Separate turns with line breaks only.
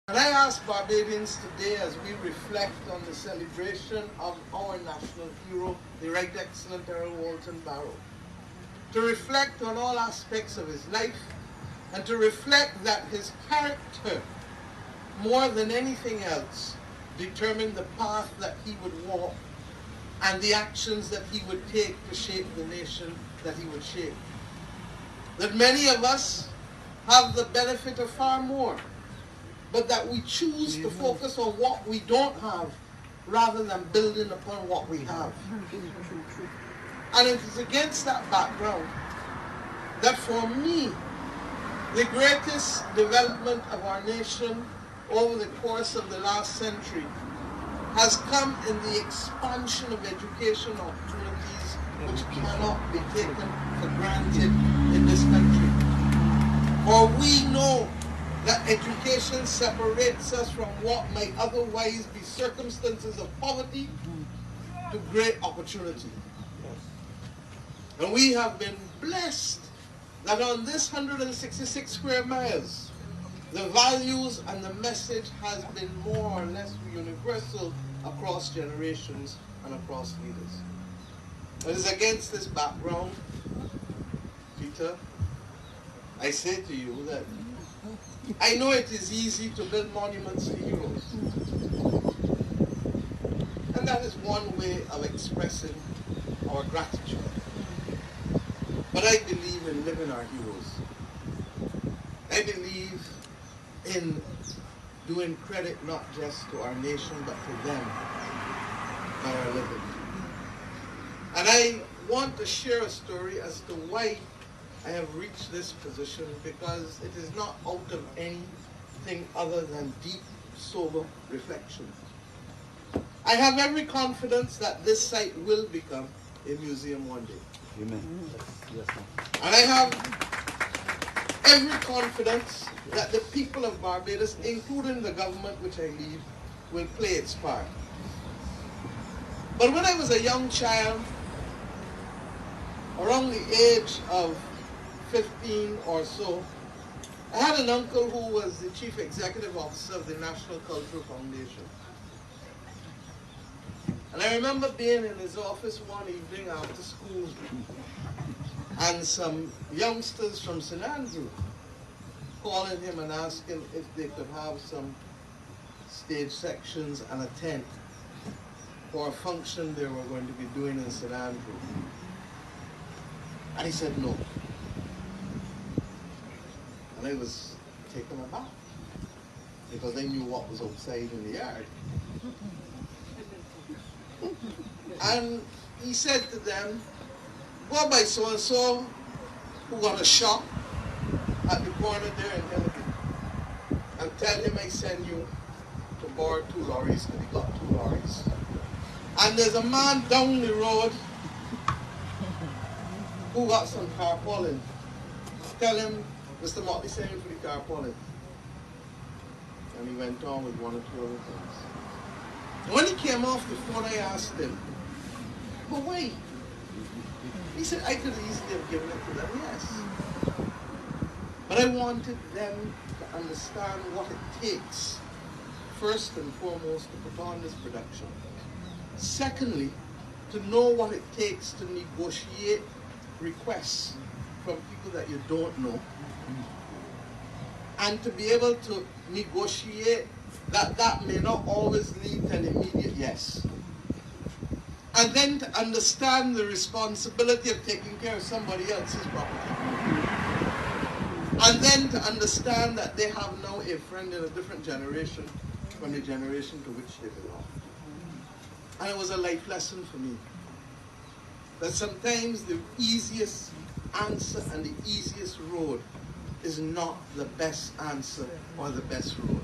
And I ask Barbadians today, as we reflect on the celebration of our national hero, the Right Excellent Errol Walton Barrow, to reflect on all aspects of his life and to reflect that his character, more than anything else, determined the path that he would walk and the actions that he would take to shape the nation that he would shape. That many of us have the benefit of far more, but that we choose to focus on what we don't have rather than building upon what we have. And it is against that background that for me, the greatest development of our nation over the course of the last century has come in the expansion of education opportunities which cannot be taken for granted in this country. For we know that education separates us from what might otherwise be circumstances of poverty to great opportunity. And we have been blessed that on this 166 square miles, the values and the message has been more or less universal across generations and across leaders. It is against this background, Peter, I say to you that I know it is easy to build monuments to heroes. And that is one way of expressing our gratitude. But I believe in living our heroes. I believe in doing credit not just to our nation, but to them that are living. And I want to share a story as to why I have reached this position, because it is not out of anything other than deep, sober reflection. I have every confidence that this site will become a museum one day.
Amen. Yes,
and I have every confidence that the people of Barbados, including the government which I lead, will play its part. But when I was a young child, around the age of 15 or so, I had an uncle who was the chief executive officer of the National Cultural Foundation. And I remember being in his office one evening after school, and some youngsters from Centennial calling him and asking if they could have some stage sections and a tent for a function they were going to be doing in Centennial. And he said no. And I was taken aback, because I knew what was outside in the yard. And he said to them, go by so-and-so who got a shop at the corner there in Hillary, and tell him I send you to borrow 2 lorries, because he got 2 lorries. And there's a man down the road who got some tarpaulin. Tell him Mr. Mottley sent him for the tarpaulin. And he went on with 1 or 2 other things. And when he came off the phone, I asked him, but wait. He said, I could easily have given it to them, yes. But I wanted them to understand what it takes, first and foremost, to put on this production. Secondly, to know what it takes to negotiate requests from people that you don't know, and to be able to negotiate that may not always lead to an immediate yes. And then to understand the responsibility of taking care of somebody else's property. And then to understand that they have now a friend in a different generation from the generation to which they belong. And it was a life lesson for me, that sometimes the easiest answer and the easiest road is not the best answer or the best road.